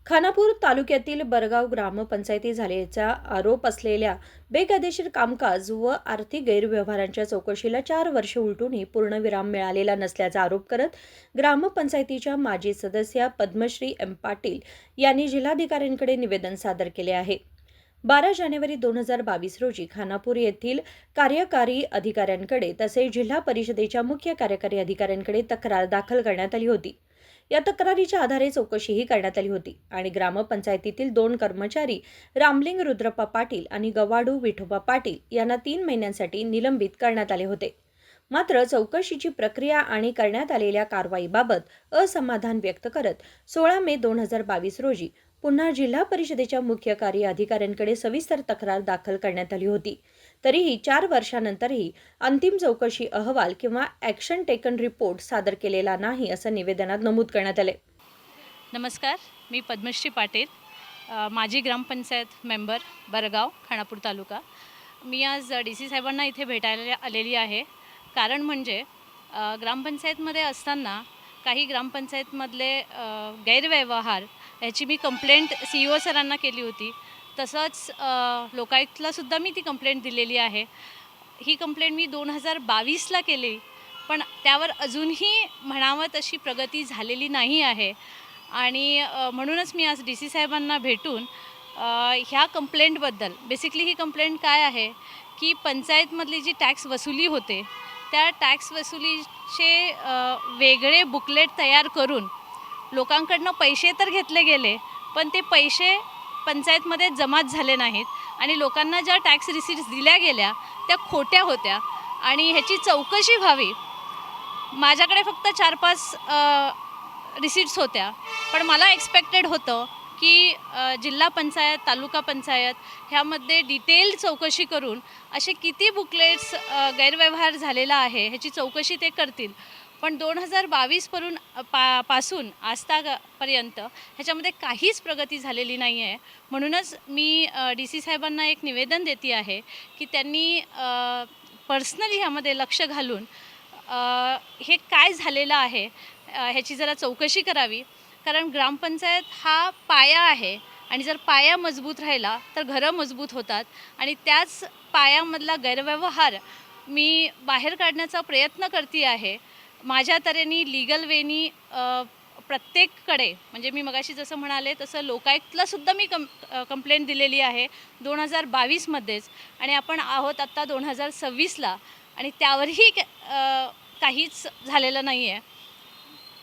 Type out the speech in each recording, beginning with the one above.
खानापूर तालुक्यातील बरगाव ग्रामपंचायती झाल्याचा आरोप असलेल्या बेकायदेशीर कामकाज व आर्थिक गैरव्यवहारांच्या चौकशीला 4 वर्षे उलटूनही पूर्णविराम मिळालेला नसल्याचा आरोप करत ग्रामपंचायतीच्या माजी सदस्या पद्मश्री एम पाटील यांनी जिल्हाधिकाऱ्यांकडे निवेदन सादर केले आहे. 12 जानेवारी 2022 रोजी खानापूर येथील कार्यकारी अधिकाऱ्यांकडे तसेच जिल्हा परिषदेच्या मुख्य कार्यकारी अधिकाऱ्यांकडे तक्रार दाखल करण्यात आली होती. या तक्रारीच्या आधारे चौकशीही करण्यात आली होती आणि ग्रामपंचायतीतील 2 कर्मचारी रामलिंग रुद्रप्पा पाटील आणि गवाडू विठोबा पाटील यांना 3 महिन्यांसाठी निलंबित करण्यात आले होते. मात्र चौकशीची प्रक्रिया आणि करण्यात आलेल्या कारवाईबाबत असमाधान व्यक्त करत 16 मे 2022 रोजी पुन्हा जिल्हा परिषदेच्या मुख्य कार्य अधिकाऱ्यांकडे सविस्तर तक्रार दाखल करण्यात आली होती. तरीही 4 वर्षांनंतरही अंतिम चौकशी अहवाल किंवा ॲक्शन टेकन रिपोर्ट सादर केलेला नाही असं निवेदनात नमूद करण्यात आले. नमस्कार, मी पद्मश्री पाटील, माजी ग्रामपंचायत मेंबर बरगाव, खानापूर तालुका. मी आज डी.सी. साहेबांना इथे भेटायला आलेली आहे. कारण म्हणजे ग्रामपंचायतमध्ये असताना काही ग्रामपंचायतमधले गैरव्यवहार ह्याची मी कंप्लेंट CEO सरांना केली होती. तसंच लोकायुक्तलासुद्धा मी ती कंप्लेंट दिलेली आहे. ही कंप्लेंट मी 2022ला केली, पण त्यावर अजूनही म्हणावं तशी प्रगती झालेली नाही आहे. आणि म्हणूनच मी आज डी.सी. साहेबांना भेटून ह्या कंप्लेंटबद्दल, बेसिकली ही कंप्लेंट काय आहे की पंचायतमधली जी टॅक्स वसुली होते त्या टॅक्स वसुलीचे वेगळे बुकलेट तयार करून लोकांकडनं पैसे तर घेतले गेले, पण ते पैसे पंचायतमध्ये जमाच झाले नाहीत आणि लोकांना ज्या टॅक्स रिसीट्स दिल्या गेल्या त्या खोट्या होत्या आणि ह्याची चौकशी व्हावी. माझ्याकडे फक्त 4-5 रिसीट्स होत्या, पण मला एक्सपेक्टेड होतं की जिल्हा पंचायत, तालुका पंचायत ह्यामध्ये डिटेल चौकशी करून असे किती बुकलेट्स गैरव्यवहार झालेला आहे ह्याची चौकशी ते करतील. पण 2022 पासून आजतापर्यंत ह्याच्यामध्ये काहीच प्रगती झालेली नाही आहे. म्हणूनच मी डी.सी. साहेबांना एक निवेदन देते आहे की त्यांनी पर्सनली ह्यामध्ये लक्ष घालून हे काय झालेलं आहे ह्याची जरा चौकशी करावी. कारण ग्रामपंचायत हा पाया आहे आणि जर पाया मजबूत राहिला तर घरं मजबूत होतात आणि त्याच पायामधला गैरव्यवहार मी बाहेर काढण्याचा प्रयत्न करते आहे. माझ्या तऱ्हेने लीगल वेनी प्रत्येककडे, म्हणजे मी मगाशी जसं म्हणाले तसं लोकायुक्तलासुद्धा मी कंप्लेंट दिलेली आहे 2022मध्येच आणि आपण आहोत आत्ता 2026ला आणि त्यावरही काहीच झालेलं नाही आहे.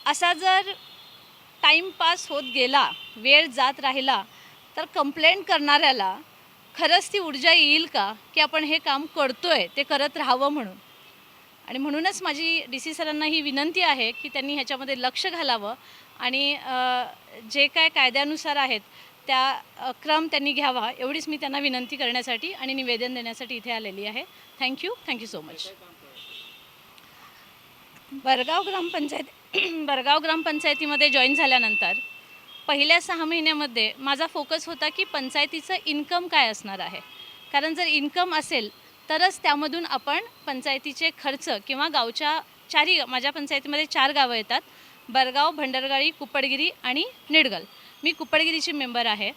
असा जर टाईमपास होत गेला, वेळ जात राहिला, तर कंप्लेंट करणाऱ्याला खरंच ती ऊर्जा येईल का की आपण हे काम करतोय ते करत राहावं म्हणून. आणि म्हणूनच माझी डी.सी. सरांना ही विनंती आहे की त्यांनी ह्याच्यामध्ये लक्ष घालावं आणि जे काय कायद्यानुसार आहेत त्या क्रम त्यांनी घ्यावा, एवढीच मी त्यांना विनंती करण्यासाठी आणि निवेदन देण्यासाठी इथे आलेली आहे. Thank you so much. बरगाव ग्रामपंचायतीमध्ये जॉईन झाल्यानंतर पहिल्या 6 महिन्यामध्ये माझा फोकस होता की पंचायतीचं इन्कम काय असणार आहे. कारण जर इन्कम असेल तरच त्यामधून आपण पंचायतीचे खर्च किंवा माझ्या पंचायतीमध्ये 4 गावं येतात: बरगाव, भंडरगाळी, कुप्पडगिरी आणि निडगल. मी कुप्पडगिरीची मेंबर आहे.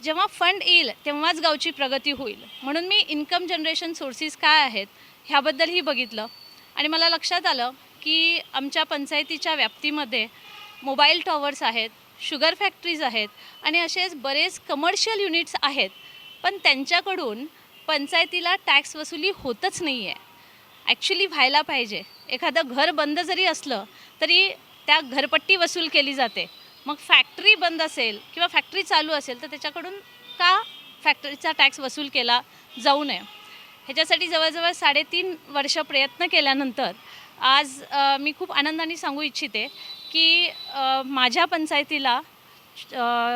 जेव्हा फंड येईल तेव्हाच गावची प्रगती होईल, म्हणून मी इन्कम जनरेशन सोर्सेस काय आहेत ह्याबद्दलही बघितलं आणि मला लक्षात आलं की आमच्या पंचायतीच्या व्याप्तीमध्ये मोबाईल टॉवर्स आहेत, शुगर फॅक्टरीज आहेत आणि असेच बरेच कमर्शियल युनिट्स आहेत, पण त्यांच्याकडून पंचायतीला टॅक्स वसुली होतच नाही आहे. ॲक्च्युली व्हायला पाहिजे. एखादं घर बंद जरी असलं तरी त्या घरपट्टी वसूल केली जाते. मग फॅक्टरी बंद असेल किंवा फॅक्टरी चालू असेल तर त्याच्याकडून का फॅक्टरीचा टॅक्स वसूल केला जाऊ नये. ह्याच्यासाठी जवळजवळ 3.5 वर्ष प्रयत्न केल्यानंतर आज मी खूप आनंदाने सांगू इच्छिते की माझ्या पंचायतीला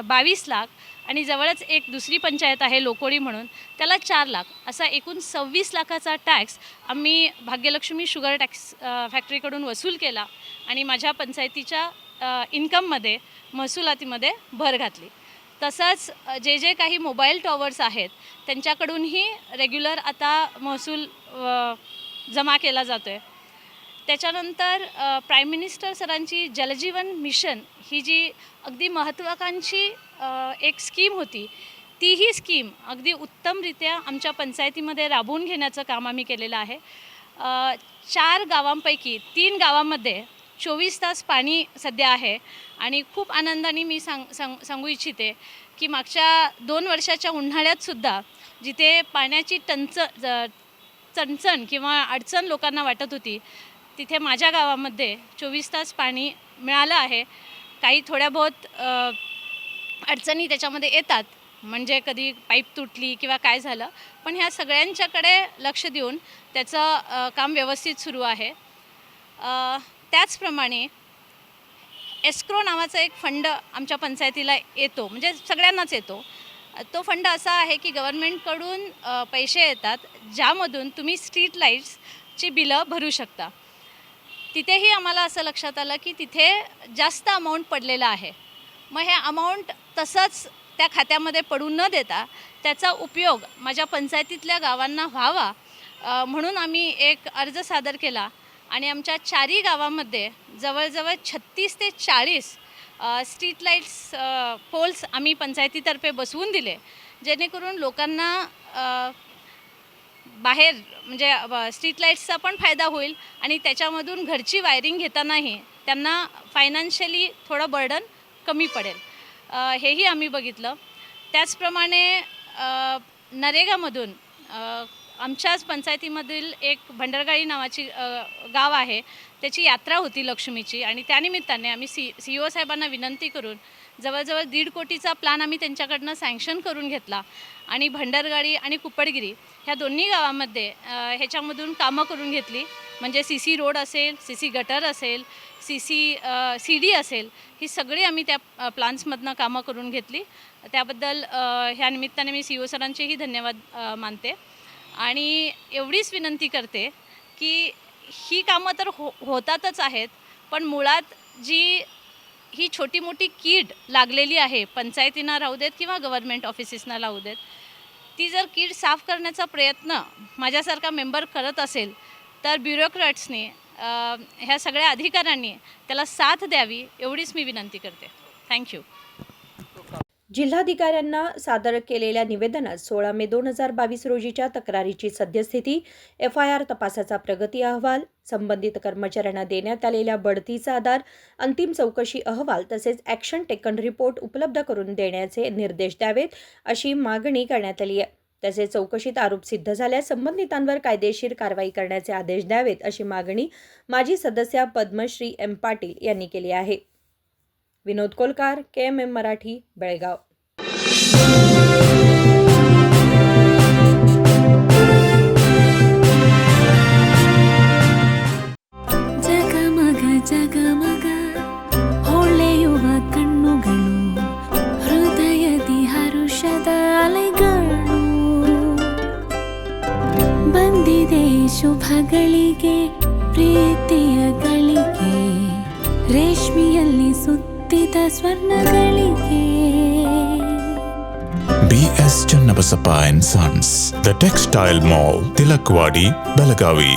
22 लाख आणि जवळच एक दुसरी पंचायत आहे लोकोडी म्हणून, त्याला 4 लाख असा एकूण 26 लाखाचा टॅक्स आम्ही भाग्यलक्ष्मी शुगर टॅक्स फॅक्टरीकडून वसूल केला आणि माझ्या पंचायतीच्या इन्कममध्ये, महसुलातीमध्ये भर घातली. तसंच जे काही मोबाईल टॉवर्स आहेत त्यांच्याकडूनही रेग्युलर आता महसूल जमा केला जातो आहे. त्याच्यानंतर प्राईम मिनिस्टर सरांची जलजीवन मिशन ही जी अगदी महत्त्वाकांक्षी एक स्कीम होती, तीही स्कीम अगदी उत्तमरित्या आमच्या पंचायतीमध्ये राबवून घेण्याचं काम आम्ही केलेलं आहे. 4 गावांपैकी 3 गावांमध्ये 24 तास पाणी सध्या आहे आणि खूप आनंदाने मी सांगू इच्छिते की मागच्या 2 वर्षाच्या उन्हाळ्यातसुद्धा जिथे पाण्याची चणचण किंवा अडचण लोकांना वाटत होती, तिथे माझ्या गावामध्ये 24 तास पाणी मिळालं आहे. काही थोड्या बहुत अडचणी त्याच्यामध्ये येतात, म्हणजे कधी पाईप तुटली किंवा काय झालं, पण ह्या सगळ्यांच्याकडे लक्ष देऊन त्याचं काम व्यवस्थित सुरू आहे. त्याचप्रमाणे एस्क्रो नावाचा एक फंड आमच्या पंचायतीला येतो, म्हणजे सगळ्यांनाच येतो. तो फंड असा आहे की गव्हर्नमेंटकडून पैसे येतात, ज्यामधून तुम्ही स्ट्रीट लाईट्सची बिलं भरू शकता. तिथेही आम्हाला असं लक्षात आलं की तिथे जास्त अमाऊंट पडलेलं आहे. मग हे अमाऊंट तसंच त्या खात्यामध्ये पडू न देता त्याचा उपयोग माझ्या पंचायतीतल्या गावांना व्हावा म्हणून आम्ही एक अर्ज सादर केला आणि आमच्या 4ही गावांमध्ये जवळजवळ 36 ते 40 स्ट्रीट लाईट्स पोल्स आम्ही पंचायतीतर्फे बसवून दिले, जेणेकरून लोकांना बाहेर म्हणजे स्ट्रीट लाईट्सचा पण फायदा होईल आणि त्याच्यामधून घरची वायरिंग घेतानाही त्यांना फायनान्शियली थोडं बर्डन कमी पडेल. हेही आम्ही बघितलं. त्याचप्रमाणे नरेगामधून आमच्याच पंचायतीमधील एक भंडरगाळी नावाची गाव आहे, त्याची यात्रा होती लक्ष्मीची आणि त्यानिमित्ताने आम्ही CEO साहेबांना विनंती करून जवळजवळ 1.5 कोटीचा प्लॅन आम्ही त्यांच्याकडनं सँक्शन करून घेतला आणि भंडरगाळी आणि कुप्पडगिरी ह्या दोन्ही गावांमध्ये ह्याच्यामधून कामं करून घेतली. म्हणजे CC रोड असेल, CC गटर असेल, CD असेल, ही सगळी आम्ही त्या प्लान्समधनं कामं करून घेतली. त्याबद्दल ह्या निमित्ताने मी CEO सरांचेही धन्यवाद मानते आणि एवढीच विनंती करते की ही कामं तर होतातच आहेत, पण मुळात जी ही छोटी मोठी कीड लागलेली आहे, पंचायतींना राहू देत किंवा गव्हर्नमेंट ऑफिसेसना राहू देत, ती जर कीड साफ करण्याचा प्रयत्न माझ्यासारखा मेंबर करत असेल तर ब्युरोक्रॅट्सनी ह्या सगळ्या अधिकाऱ्यांनी त्याला साथ द्यावी, एवढीच मी विनंती करते. थँक्यू. जिल्हाधिकाऱ्यांना सादर केलेल्या निवेदनात 16 मे 2022 रोजीच्या तक्रारीची सद्यस्थिती, FIR तपासाचा प्रगती अहवाल, संबंधित कर्मचाऱ्यांना देण्यात आलेल्या बढतीचा आधार, अंतिम चौकशी अहवाल तसेच ॲक्शन टेकन रिपोर्ट उपलब्ध करून देण्याचे निर्देश द्यावेत अशी मागणी करण्यात आली आहे. तसेच चौकशीत आरोप सिद्ध झाल्यास संबंधितांवर कायदेशीर कारवाई करण्याचे आदेश द्यावेत अशी मागणी माजी सदस्या पद्मश्री M. पाटील यांनी केली आहे. विनोद कोलकार, KMM मराठी, बेळगाव. ಜಗಮಗ ಜಗಮಗ ಹೊಳೆಯುವ ಕಣ್ಣುಗಳು, ಹೃದಯದಿ ಹರುಷದ ಅಲೆಗಳು, ಬಂದಿದೆ ಶುಭಗಳಿಗೆ ಪ್ರೀತಿಯ ಗಳಿಗೆ, ರೇಷ್ಮೆಯಲ್ಲಿ ಸುತ್ತಿದ ಸ್ವರ್ಣಗಳಿಗೆ. BS Channabasappa and Sons, The Textile Mall, Tilakwadi, Belagavi.